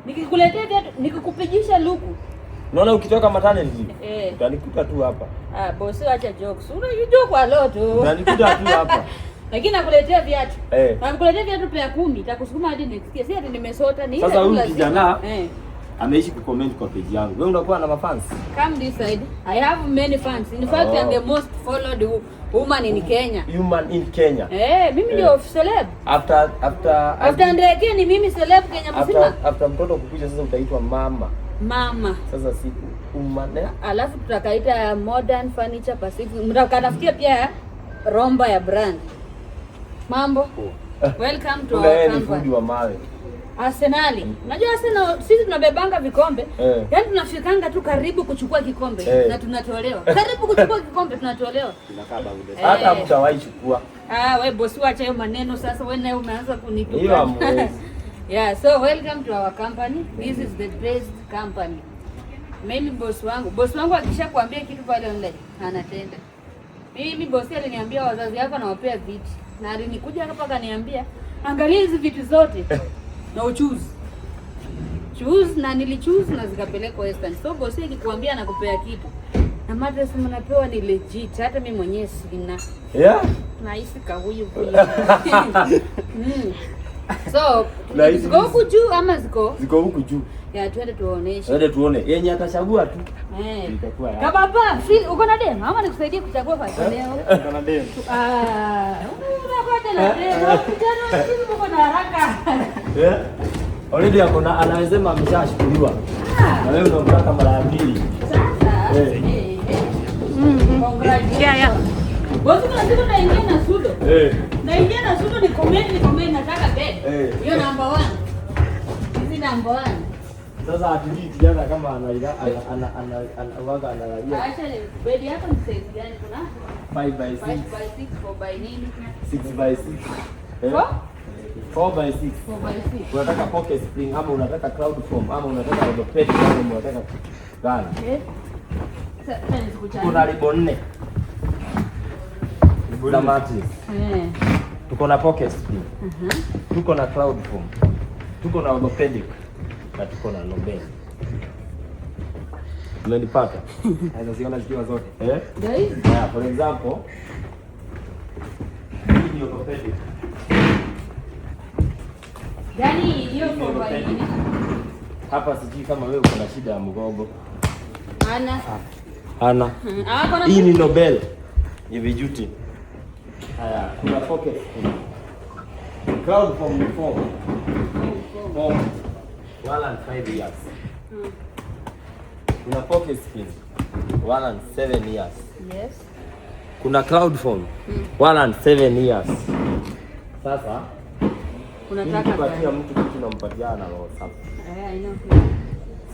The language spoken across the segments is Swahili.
Nikikuletea viatu, nikikupigisha luku. Unaona ukitoka maternity, utanikuta tu hapa. Boss acha jokes. Unajua kwa loto. Utanikuta tu hapa. Lakini nakuletea viatu. Nakuletea viatu pia 10, itakusukuma hadi nisikie. Si ati nimesota ni. Sasa huyu kijana ameishi kucomment kwa page yangu. Wewe unakuwa na mafans? Come this side. I have many fans. In fact, I'm the most followed woman in Kenya. Woman in Kenya. Mimi ndio celeb. After Ndege ni mimi celeb Kenya mzima. After mtoto kukuja sasa utaitwa mama. Sasa si umane. Alafu tutakaita Modern Furniture Pacific. Mtakatafutia pia romba ya brand. Mambo. Welcome to our company. Wa mawe. Arsenal. Unajua Arsenal sisi tunabebanga vikombe. Yaani tunafikanga tu karibu kuchukua kikombe na tunatolewa. Karibu kuchukua kikombe tunatolewa. Hata mtawahi chukua. Wewe bosi acha hiyo maneno sasa, wewe naye umeanza kunituka. Hiyo amwezi. Yeah, so welcome to our company. This is the best company. Mimi boss wangu akishakwambia kitu pale online anatenda. Mimi bosi aliniambia wazazi wako nawapea viti. Na alinikuja hapa akaniambia angalia hizi vitu zote na uchoose. Choose na nilichoose na zikapelekwa Western. So bosi akikwambia anakupea kitu. Na mattress mnapewa ni legit. Hata mimi mwenyewe sina. Nahisi huyu. So, ziko huku juu ama ziko huku juu. Twende tuoneshe. Twende tuone. Yenye atachagua tu. Itakuwa ya. Baba, uko na demo ama nikusaidie kuchagua kwa leo? Uko na demo. Unakwenda na demo. Kijana sisi uko na haraka. Already anaweza ameshashukuriwa. Na wewe unamtaka mara mbili. Sasa. Congratulations. Bosi unasema naingia na sudo. Naingia na sudo ni comment nataka bed. Hiyo number 1. Hizi number 1. Sasa atiji kijana kama anawaga analalia. Acha ni bed yako ni size gani kuna? 5x6. 5x6 4x nini? 6x6. 4x6. 4x6. Unataka pocket spring ama unataka cloud foam ama unataka orthopedic ama unataka gani? Sasa kuna ribbon 4. Za mattress. Tuko na pocket spring. Tuko na cloud foam. Tuko na orthopedic na tuko na Nobel. Umenipata? Ziona zikiwa zote. For example, hii ni orthopedic. Gani hiyo kwa nini? Hapa sijui kama wewe uko na shida ya mgongo. Hana. Hii ni Nobel. Hivi juti. Haya, kuna pocket spring. Cloud foam ni form. 1 and 5 years. Kuna pocket spring 1 and 7 years. Yes. Kuna cloud foam 1 and 7 years. Sasa unataka kupatia mtu kitu nampatia na roho safi. I know.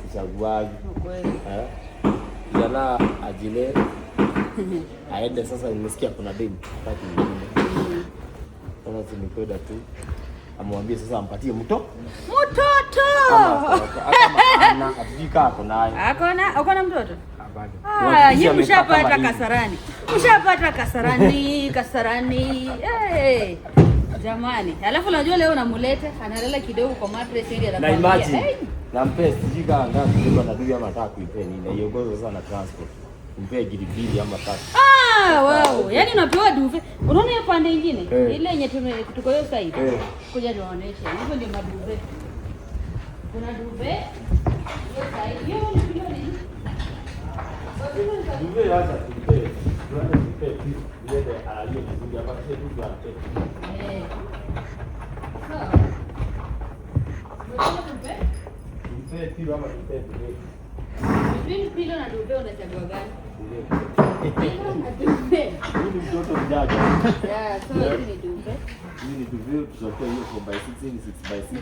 Sichaguagi. Jana ajile aende sasa, nimesikia kuna demu tatu nyingine. Sasa nikwenda tu amwambie sasa ampatie mtoto. Kama atafika hapo naye. Uko na mtoto? Yeye mshapata kasarani. Mshapata kasarani. Jamani. Alafu unajua leo unamuleta analala kidogo kwa mattress ili anakwambia. Na imagine. Na mpesa sijika ngapi ndio anadui ama nataka kuipea nini. Iongozo sana na transport. Mpe gilibili ama tatu. Wow. Yaani unapewa duve. Unaona hiyo pande nyingine? Ile yenye tuko hiyo side. Kuja tuoneshe. Hizo ndio maduve. Kuna duve. Hiyo side. Hiyo ni nini? Duve acha tupe. Tuanze tupe ile alalie vizuri hapa kisha tu tuanze. Tupe pilo ama tupe duve. Pilo na duve unachagua gani? Hii ni mtoto mjanja. So hii ni duve. Hii ni duve, tutakuwa hiyo 4x6, hii ni 6x6.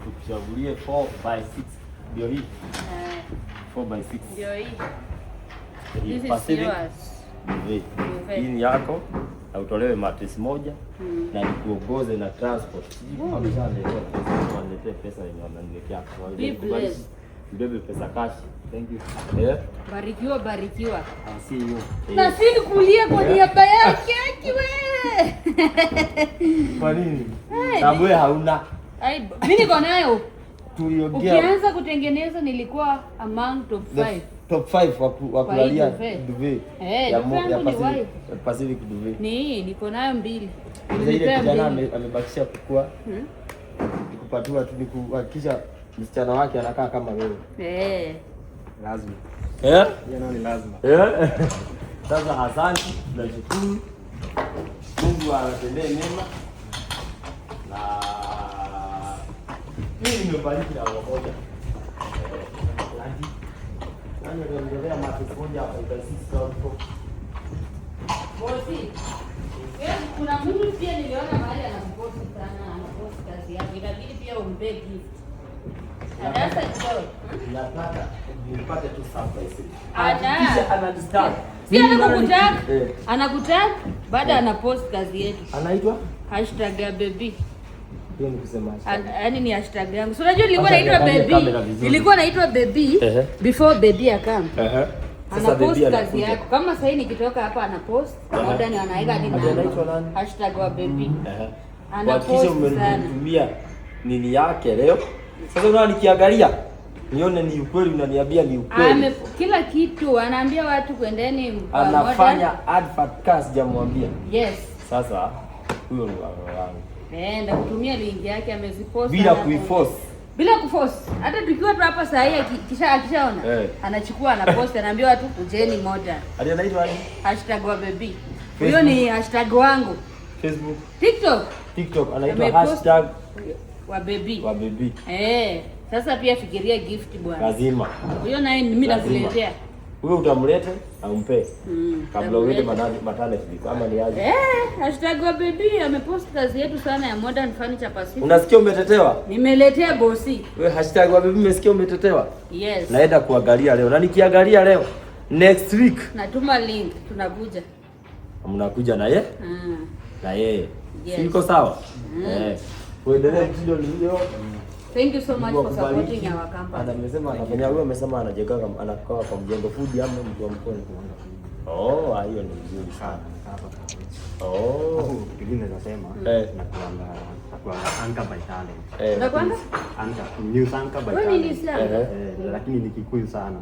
Tuchagulie 4x6. Ndio hii. 4x6. Ndio hii. This is yours. Hii ni yako. Na utolewe mattress moja na nikuongoze na transport. Ameshaniletea pesa yenye wananiletea. Mbebe pesa cash. Thank you. Barikiwa. See you. Na sisi kulia kwa niaba yake kiwe. Kwa nini? Sababu hauna. Mimi niko nayo. tuliongea. Ukianza kutengeneza nilikuwa among top 5. Top 5 wa kulalia duvet. Ya Pacific duvet. Niko nayo 2. Ile kijana amebakisha kukua. Nikupatiwa tu nikuhakikisha msichana wake anakaa kama wewe. Lazima. Hiyo ni lazima. Sasa asante, tunashukuru. Mungu awatendee mema. Na mimi nimebariki na wamoja. Nani anaendelea matufoja hapa itasisi huko. Bosi. Kuna mtu pia niliona mahali anaposti sana, anaposti kazi yake. Inabidi pia umpe gift. Sasa kidogo. Nataka nipate tu surprise. Kisha anadisturb. Si anakutag baada anapost kazi yetu. Anaitwa #baby. Hiyo ni kusema yaani ni hashtag yangu. So unajua nilikuwa naitwa baby. Nilikuwa naitwa baby before baby akam. Anapost kazi yako. Kama sasa nikitoka hapa anapost, modern anaweka nini? #wa baby. Anapost umenitumia nini yake leo? Sasa unaona nikiangalia nione ni ukweli, unaniambia ni ukweli. Kila kitu anaambia watu kwendeni anafanya advert jamwambia. Yes. Sasa huyo ni wangu. Ndio kutumia link yake amezipost bila kuiforce. Bila kuforce. Hata tukiwa tu hapa saa hii akishaona anachukua anapost anaambia watu kujeni modern. Hadi anaitwa nani? #wa baby. Huyo ni hashtag wangu. Facebook. TikTok anaitwa #wa baby. Wa baby. Sasa pia fikiria gift bwana. Lazima. Huyo naye mimi nakuletea. Huyo utamlete au mpe? Kabla uende matale tuliko ama ni aje? #wa baby amepost kazi yetu sana ya Modern Furniture Pacific. Unasikia umetetewa? Nimeletea bosi. Wewe #wa baby umesikia umetetewa? Yes. Naenda kuangalia leo. Na nikiangalia leo next week natuma link tunakuja. Mnakuja na yeye? Na yeye. Yes. Siko sawa? Kuendelea mtindo ni hiyo. Thank you so much for supporting our company. Amesema anafanya huyo, amesema anajenga anakaa kwa mjengo food ama mtu wa mkono. Hiyo ni nzuri sana. Kingine nasema nakuanga Anka by talent. Unakwanga? Anka new Anka by talent. Wewe ni Islam. Lakini ni Kikuyu sana.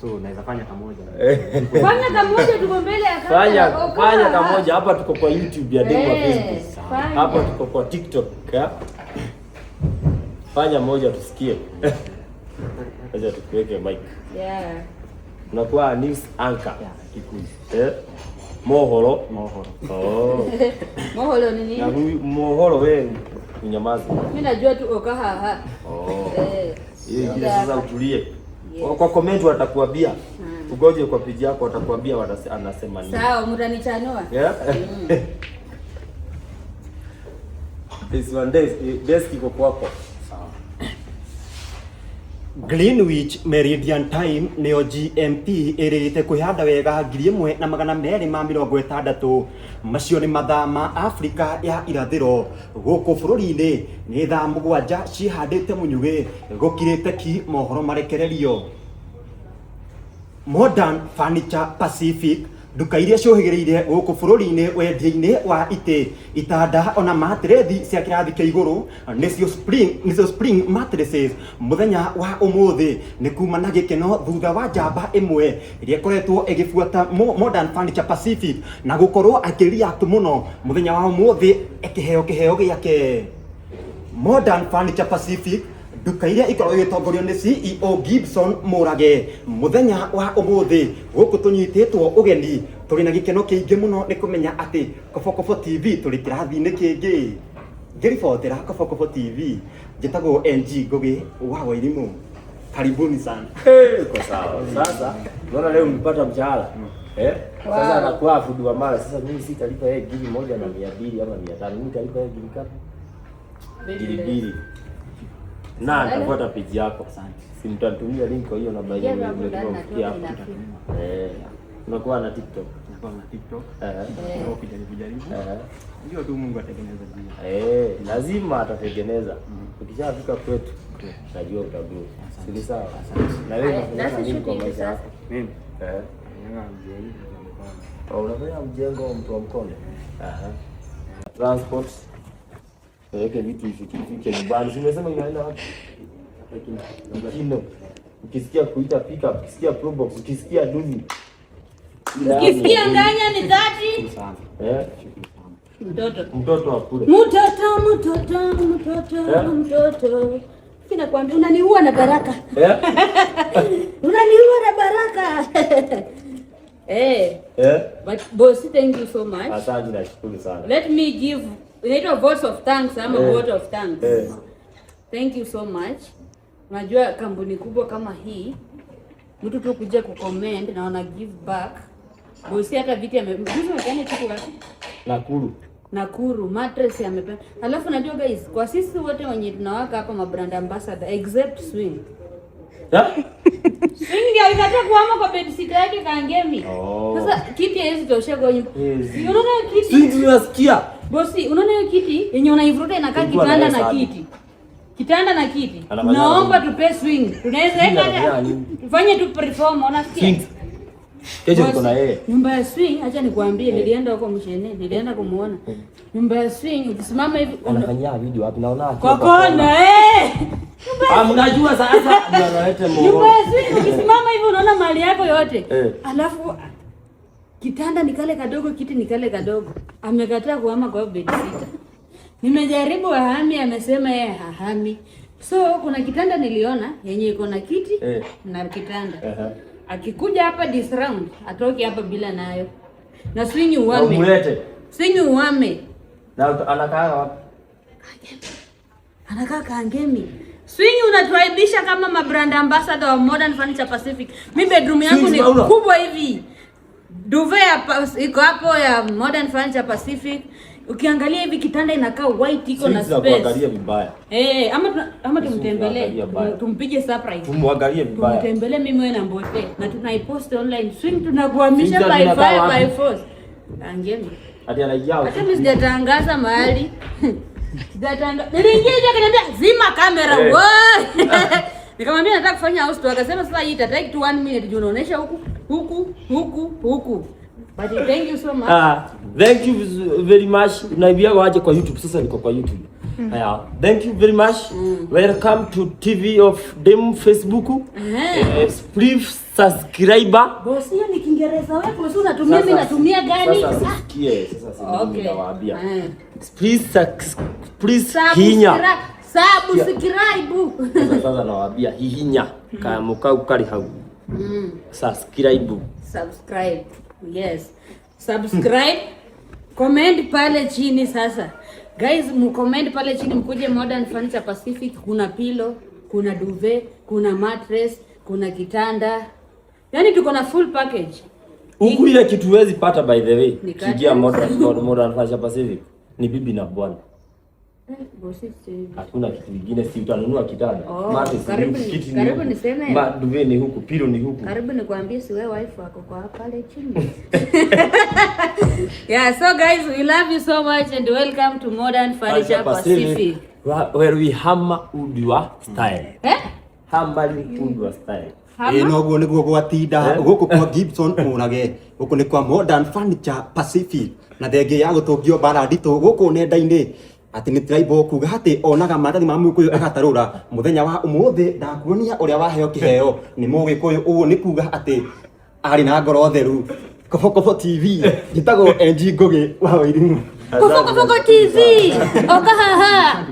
So naweza fanya pamoja. Fanya pamoja tuko mbele ya kamera. Fanya pamoja hapa, tuko kwa YouTube ya Demo Facebook. Hapa tuko kwa TikTok. Fanya moja tusikie. Acha tukuweke mic. Unakuwa news anchor Kikuyu. Mohoro. Mohoro ni nini? Na mohoro wewe unyamaze. Mimi najua tu okahaha. Hiyo sasa utulie. Kwa comment watakuambia. Ugoje kwa page yako watakuambia anasema nini. Sawa, mtanichanua. This one desk iko kwako. Greenwich Meridian Time neo GMT irite kwihanda wega 1260 macio ni mathaa ma Afrika ya irathiro guku bururi-ini ni thaa 7 cihandite munyugi gukirite ki mohoro marekererio. Modern Furniture Pacific duka iria ciohĩgĩrĩire gũkũ bũrũri-inĩ wendia-inĩ wa itĩ, itanda ona matrethi cia kĩrathi kĩa igũrũ nĩcio spring mattresses. Mũthenya wa ũmũthĩ nĩ kuma na gĩkeno thutha wa njamba ĩmwe ĩrĩa ĩkoretwo ĩgĩbuata Modern Furniture Pacific na gũkorwo akĩreact mũno mũthenya wa ũmũthĩ kĩheo gĩake. Modern Furniture Pacific duka iria ikorwo igitongorio ni CEO Gibson Murage muthenya wa umuthi guku tunyititwo ugeni turi na gikeno kiingi muno ni kumenya ati Kobokobwo TV turi kirathi-ini kingi ngiribotera Kobokobwo TV njitagwo NG Ngugi wa Wairimu. Karibuni sana. Kwa sawa. Sasa unaona leo umepata mshahara. Sasa anakuwa fundi wa mara. Sasa mimi sitalipa yeye gili 1 na 200 ama 500. Mimi nitalipa yeye gili ngapi? Gili. Na nitafuata page yako. Si mtatumia link kwa hiyo namba hiyo ndio hapo. Unakuwa na TikTok. Ukijaribu. Ndio tu Mungu atengeneza njia. Lazima atatengeneza. Ukishafika kwetu najua utagrow. Si sawa? Na wewe unafanya kwa maisha yako. Mimi unafanya mjengo mtu wa mkono. Transport. Weke vitu ifike nyumbani. Simesema inaenda wapi? Lakini ukisikia kuita pika, ukisikia probox, ukisikia duzi. Ukisikia nganya ni 30. Mtoto akule. Mtoto. Nakwambia unaniua na baraka. Unaniua na baraka. But boss, thank you so much. Asante, nashukuru sana. Let me give vote of thanks, a vote of thanks. Thank you so much. Unajua kampuni kubwa kama hii, mtu tu kuja kucomment na wana give back. Boss hata viti amependa kitu wapi? Nakuru mattress amependa. Alafu najua guys, kwa sisi wote wenye tunawaka hapa mabrand ambassador except Swing. Swing ndio alikataa kuhama kwa bed sheet yake Kangemi. Sasa kiti hizi tosha kwa nyumba. Unaona kiti? Swing unasikia? Bosi, unaona hiyo kiti yenye unaivuruta inakaa kitanda na kiti. Kitanda na kiti. Naomba tupe Swing. Tunaweza eka tufanye tu perform, unasikia? Kesho tuko na yeye. Nyumba ya Swing, acha nikwambie, nilienda huko Mshene, nilienda kumuona. Nyumba ya Swing ukisimama hivi unafanyia video wapi? Naona kwa kona mnajua sasa ndio analeta moyo. Nyumba ya Swing ukisimama hivi unaona mali yako yote. Alafu kitanda ni kale kadogo, kiti ni kale kadogo. Amekataa kuhama kwa bed sheet. Nimejaribu ahami, amesema yeye hahami. So kuna kitanda niliona yenye iko na kiti na kitanda. Akikuja hapa this round, atoke hapa bila nayo. Na Swing uame. Umlete. Swing uame. Na anakaa wapi? Anakaa Kangemi. Swing unatuaibisha kama mabrand ambassador wa Modern Furniture Pacific. Mimi bedroom yangu ni kubwa hivi. Duvet iko hapo ya Modern Furniture Pacific. Ukiangalia hivi kitanda inakaa white, iko na space. Tuangalie vibaya. Ama tumtembelee. Tumpige surprise. Tumwangalie vibaya. Tumtembelee mimi wewe na Mbote na tunaipost online. Swing tunakuhamisha by fire by force. Angemi. Hadi anajao. Hata mimi sijatangaza mahali. Niliingia hiyo akaniambia zima kamera. Nikamwambia nataka kufanya house tour, akasema sasa hii itatake tu 1 minute juu unaonesha huku. But thank you so much. Thank you very much. Unaibia waje kwa YouTube, sasa niko kwa YouTube. Thank you very much. Welcome to TV of Dem Facebook. Please subscribe. Boss, hiyo ni Kiingereza wewe, kwa sababu unatumia mimi natumia gani? Sasa sikie, sasa okay. Nawaambia. Please hinya. Subscribe. Sasa nawaambia hihinya kama mukau kali hau. Subscribe. Yes. Subscribe. Comment pale chini sasa. Guys, mcomment pale chini, mkuje Modern Furniture Pacific. Kuna pillow, kuna duvet, kuna mattress, kuna kitanda. Yaani tuko na full package. Huku ile kitu huwezi pata by the way. Kijia Modern Furniture Pacific ni bibi na bwana. Hakuna kitu kingine, si utanunua kitanda. Karibu niseme. Duvet ni huku, pillow ni huku. Karibu nikwambie si wewe wife wako kwa pale chini. Yeah, so guys, we love you so much and welcome to Modern Furniture Pacific. Where we hammer udwa style. Hammering udwa style. Noguo niguo gwatinda guku kwa Gibson urage guku ni kwa Modern Furniture Pacific na thenge ya gutungio bara ndito guku nenda-ini ati ni tribal kuga ati onaga marathi ma Mukuyu agatarura muthenya wa umuthi ndakuonia uria waheo kiheo ni Mugikuyu uguo ni kuga ati ari na ngoro theru. Kofokopo TV gitago NG Ngugi wa Wairimu. Kofokopo TV okahaha